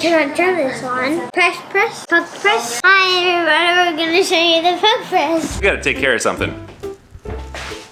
gonna turn this on. Press, Puqpress. Hi everybody, we're gonna show you the Puqpress. We gotta take care of something.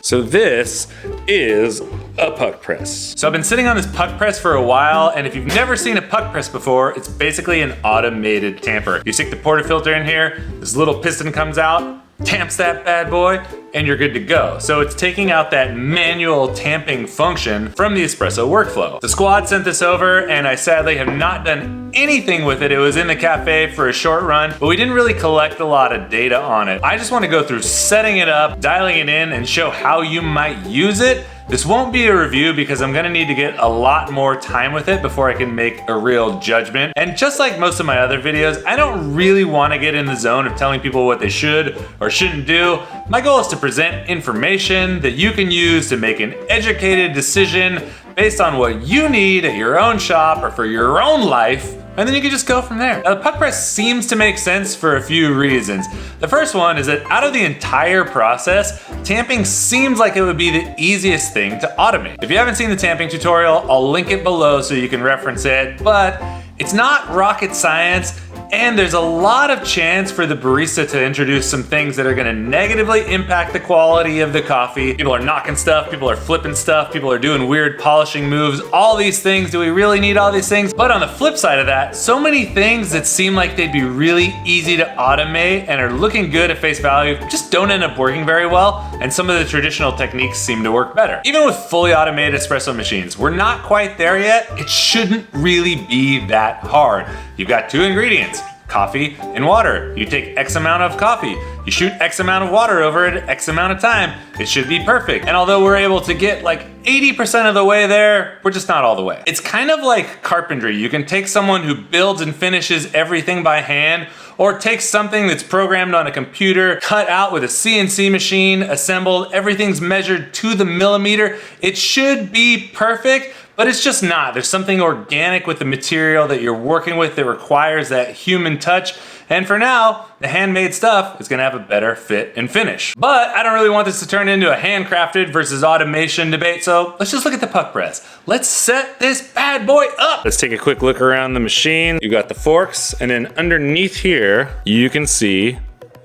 So this is a Puqpress. So I've been sitting on this Puqpress for a while, and if you've never seen a Puqpress before, it's basically an automated tamper. You stick the portafilter in here, this little piston comes out, tamps that bad boy, and you're good to go. So it's taking out that manual tamping function from the espresso workflow. The squad sent this over, and I sadly have not done anything with it. It was in the cafe for a short run, but we didn't really collect a lot of data on it. I just want to go through setting it up, dialing it in, and show how you might use it. This won't be a review because I'm gonna need to get a lot more time with it before I can make a real judgment. And just like most of my other videos, I don't really wanna get in the zone of telling people what they should or shouldn't do. My goal is to present information that you can use to make an educated decision based on what you need at your own shop or for your own life, and then you can just go from there. Now, the Puqpress seems to make sense for a few reasons. The first one is that out of the entire process, tamping seems like it would be the easiest thing to automate. If you haven't seen the tamping tutorial, I'll link it below so you can reference it, but it's not rocket science, and there's a lot of chance for the barista to introduce some things that are gonna negatively impact the quality of the coffee. People are knocking stuff, people are flipping stuff, people are doing weird polishing moves, all these things. Do we really need all these things? But on the flip side of that, so many things that seem like they'd be really easy to automate and are looking good at face value just don't end up working very well, and some of the traditional techniques seem to work better. Even with fully automated espresso machines, we're not quite there yet. It shouldn't really be that hard. You've got two ingredients, coffee and water. You take X amount of coffee, you shoot X amount of water over it X amount of time. It should be perfect. And although we're able to get like 80% of the way there, we're just not all the way. It's kind of like carpentry. You can take someone who builds and finishes everything by hand, or take something that's programmed on a computer, cut out with a CNC machine, assembled, everything's measured to the millimeter. It should be perfect, but it's just not. There's something organic with the material that you're working with that requires that human touch. And for now, the handmade stuff is gonna have a better fit and finish. But I don't really want this to turn into a handcrafted versus automation debate, so let's just look at the Puqpress. Let's set this bad boy up. Let's take a quick look around the machine. You got the forks, and then underneath here, you can see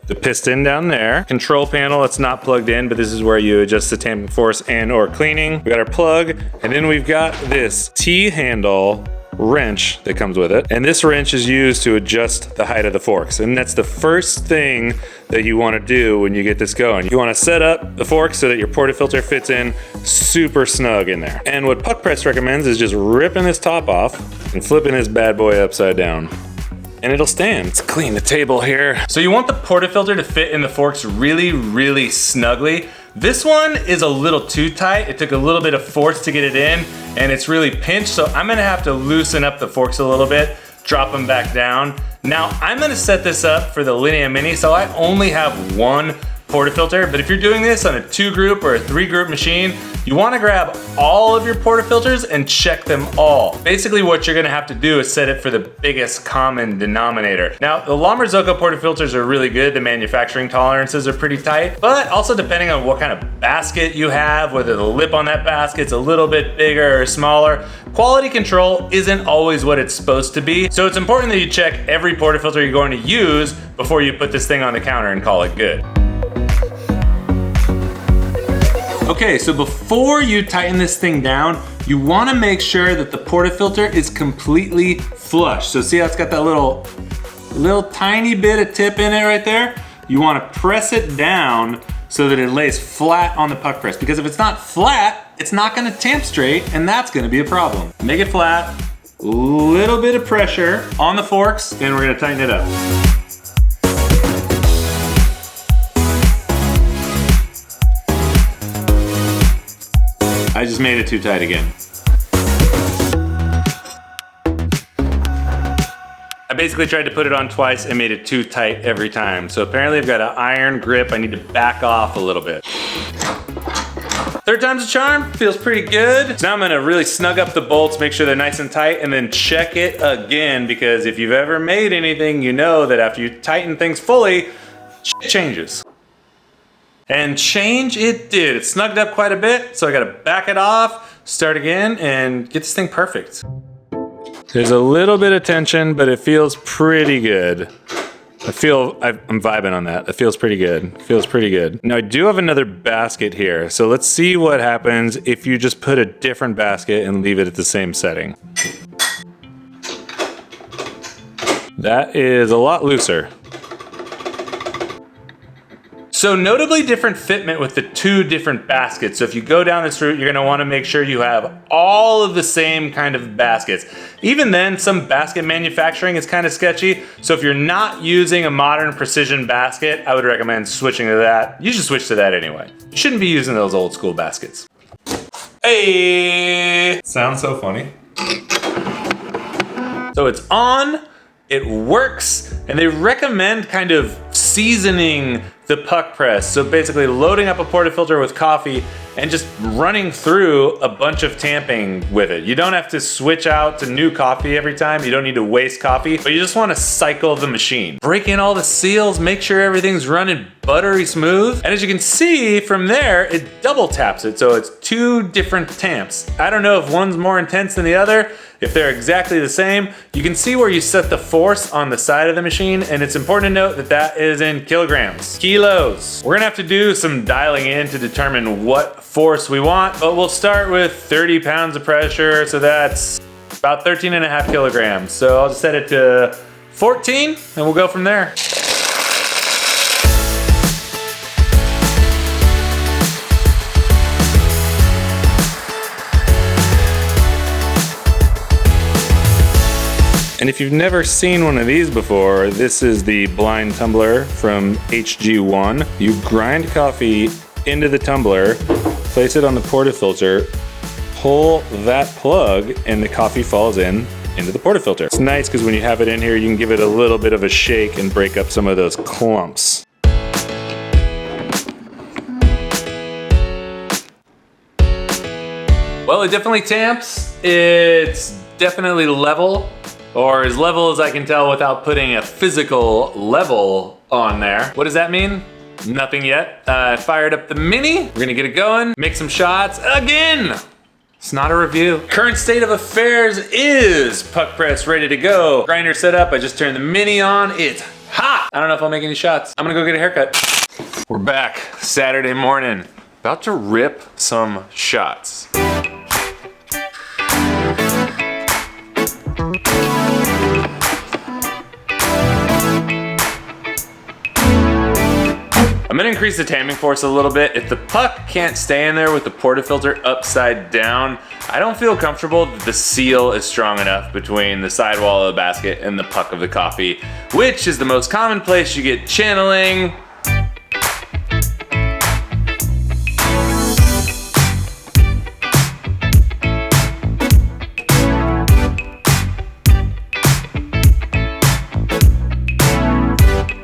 the piston down there. Control panel, it's not plugged in, but this is where you adjust the tamping force and or cleaning. We got our plug, and then we've got this T-handle wrench that comes with it. And this wrench is used to adjust the height of the forks. And that's the first thing that you wanna do when you get this going. You wanna set up the forks so that your portafilter fits in super snug in there. And what Puqpress recommends is just ripping this top off and flipping this bad boy upside down, and it'll stand. Let's clean the table here. So you want the portafilter to fit in the forks really, really snugly. This one is a little too tight. It took a little bit of force to get it in, and it's really pinched, so I'm gonna have to loosen up the forks a little bit, drop them back down. Now, I'm gonna set this up for the Linea Mini, so I only have one portafilter, but if you're doing this on a 2-group or a 3-group machine, you wanna grab all of your portafilters and check them all. Basically what you're gonna have to do is set it for the biggest common denominator. Now, the La Marzocco portafilters are really good. The manufacturing tolerances are pretty tight, but also depending on what kind of basket you have, whether the lip on that basket's a little bit bigger or smaller, quality control isn't always what it's supposed to be. So it's important that you check every portafilter you're going to use before you put this thing on the counter and call it good. Okay, so before you tighten this thing down, you wanna make sure that the portafilter is completely flush. So see how it's got that little tiny bit of tip in it right there? You wanna press it down so that it lays flat on the Puqpress, because if it's not flat, it's not gonna tamp straight, and that's gonna be a problem. Make it flat, little bit of pressure on the forks, and we're gonna tighten it up. I just made it too tight again. I basically tried to put it on twice and made it too tight every time. So apparently I've got an iron grip. I need to back off a little bit. Third time's a charm, feels pretty good. So now I'm gonna really snug up the bolts, make sure they're nice and tight, and then check it again, because if you've ever made anything, you know that after you tighten things fully, shit changes. And change it did. It snugged up quite a bit, so I gotta back it off, start again, and get this thing perfect. There's a little bit of tension, but it feels pretty good. I'm vibing on that. It feels pretty good. Feels pretty good. Now I do have another basket here. So let's see what happens if you just put a different basket and leave it at the same setting. That is a lot looser. So notably different fitment with the two different baskets. So if you go down this route, you're gonna wanna make sure you have all of the same kind of baskets. Even then, some basket manufacturing is kind of sketchy. So if you're not using a modern precision basket, I would recommend switching to that. You should switch to that anyway. You shouldn't be using those old school baskets. Hey! Sounds so funny. So it's on, it works, and they recommend kind of seasoning the Puqpress. So basically loading up a portafilter with coffee and just running through a bunch of tamping with it. You don't have to switch out to new coffee every time. You don't need to waste coffee, but you just want to cycle the machine. Break in all the seals, make sure everything's running buttery smooth. And as you can see from there, it double taps it. So it's two different tamps. I don't know if one's more intense than the other. If they're exactly the same, you can see where you set the force on the side of the machine, and it's important to note that that is in kilograms. Kilos. We're gonna have to do some dialing in to determine what force we want, but we'll start with 30 pounds of pressure, so that's about 13.5 kilograms. So I'll just set it to 14, and we'll go from there. And if you've never seen one of these before, this is the blind tumbler from HG1. You grind coffee into the tumbler, place it on the portafilter, pull that plug, and the coffee falls into the portafilter. It's nice because when you have it in here, you can give it a little bit of a shake and break up some of those clumps. Well, it definitely tamps. It's definitely level. Or as level as I can tell without putting a physical level on there. What does that mean? Nothing yet. I fired up the Mini. We're gonna get it going, make some shots again. It's not a review. Current state of affairs is Puqpress ready to go. Grinder set up, I just turned the Mini on. It's hot. I don't know if I'll make any shots. I'm gonna go get a haircut. We're back, Saturday morning. About to rip some shots. I'm gonna increase the tamping force a little bit. If the puck can't stay in there with the portafilter upside down, I don't feel comfortable that the seal is strong enough between the sidewall of the basket and the puck of the coffee, which is the most common place you get channeling.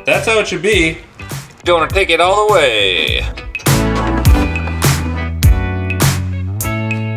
That's how it should be. You want to take it all the way.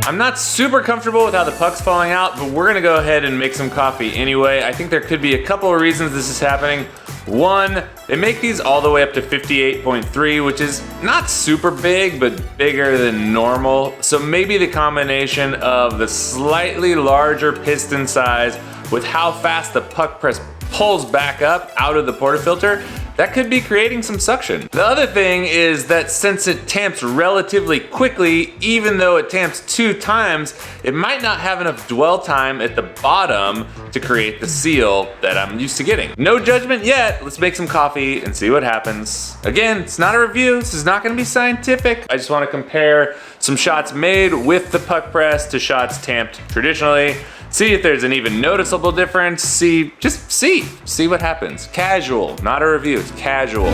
I'm not super comfortable with how the puck's falling out, but we're gonna go ahead and make some coffee anyway. I think there could be a couple of reasons this is happening. One, they make these all the way up to 58.3, which is not super big, but bigger than normal. So maybe the combination of the slightly larger piston size with how fast the Puqpress pulls back up out of the portafilter, that could be creating some suction. The other thing is that since it tamps relatively quickly, even though it tamps 2 times, it might not have enough dwell time at the bottom to create the seal that I'm used to getting. No judgment yet. Let's make some coffee and see what happens. Again, it's not a review. This is not gonna be scientific. I just wanna compare some shots made with the Puqpress to shots tamped traditionally. See if there's an even noticeable difference. See what happens. Casual, not a review, it's casual.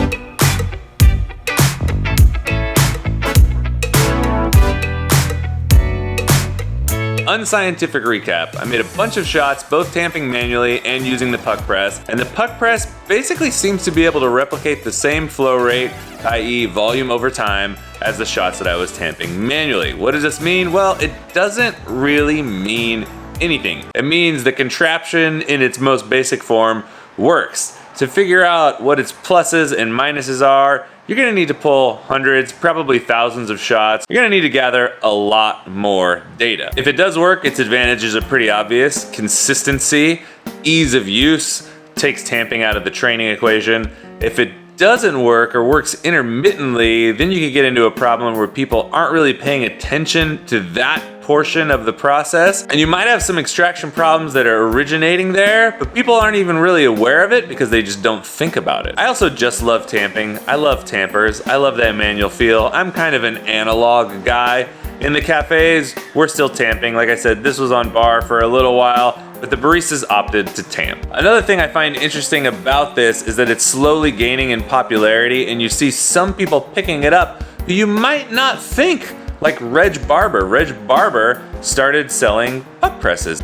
Unscientific recap. I made a bunch of shots, both tamping manually and using the Puqpress, and the Puqpress basically seems to be able to replicate the same flow rate, i.e. volume over time, as the shots that I was tamping manually. What does this mean? Well, it doesn't really mean anything. It means the contraption in its most basic form works. To figure out what its pluses and minuses are, you're gonna need to pull hundreds, probably thousands of shots. You're gonna need to gather a lot more data. If it does work, its advantages are pretty obvious. Consistency, ease of use, takes tamping out of the training equation. If it doesn't work or works intermittently, then you could get into a problem where people aren't really paying attention to that portion of the process. And you might have some extraction problems that are originating there, but people aren't even really aware of it because they just don't think about it. I also just love tamping. I love tampers. I love that manual feel. I'm kind of an analog guy. In the cafes, we're still tamping. Like I said, this was on bar for a little while, but the baristas opted to tamp. Another thing I find interesting about this is that it's slowly gaining in popularity, and you see some people picking it up who you might not think, like Reg Barber. Reg Barber started selling Puqpresses.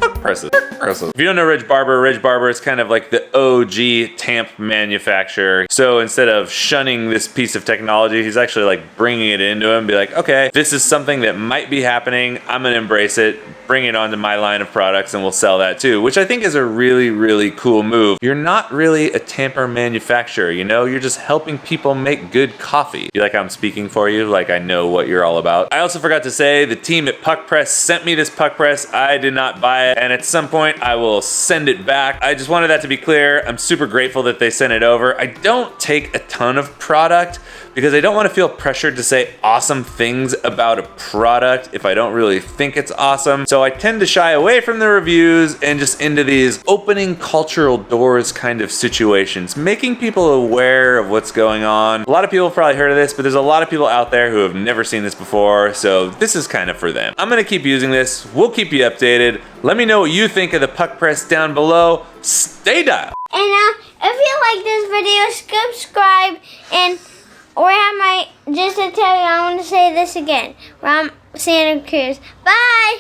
If you don't know Reg Barber is kind of like the OG tamp manufacturer. So instead of shunning this piece of technology, he's actually like bringing it into him, be like, okay, this is something that might be happening. I'm gonna embrace it, bring it onto my line of products, and we'll sell that too, which I think is a really, really cool move. You're not really a tamper manufacturer, you know? You're just helping people make good coffee. Feel like I'm speaking for you, like I know what you're all about. I also forgot to say, the team at Puqpress sent me this Puqpress. I did not buy it, and at some point I will send it back. I just wanted that to be clear. I'm super grateful that they sent it over. I don't take a ton of product because I don't want to feel pressured to say awesome things about a product if I don't really think it's awesome. So I tend to shy away from the reviews and just into these opening cultural doors kind of situations, making people aware of what's going on. A lot of people have probably heard of this, but there's a lot of people out there who have never seen this before, so this is kind of for them. I'm gonna keep using this. We'll keep you updated. Let me know what you think of the Puqpress down below. Stay dialed. And if you like this video, subscribe, and just to tell you, I want to say this again. I'm Santa Cruz. Bye!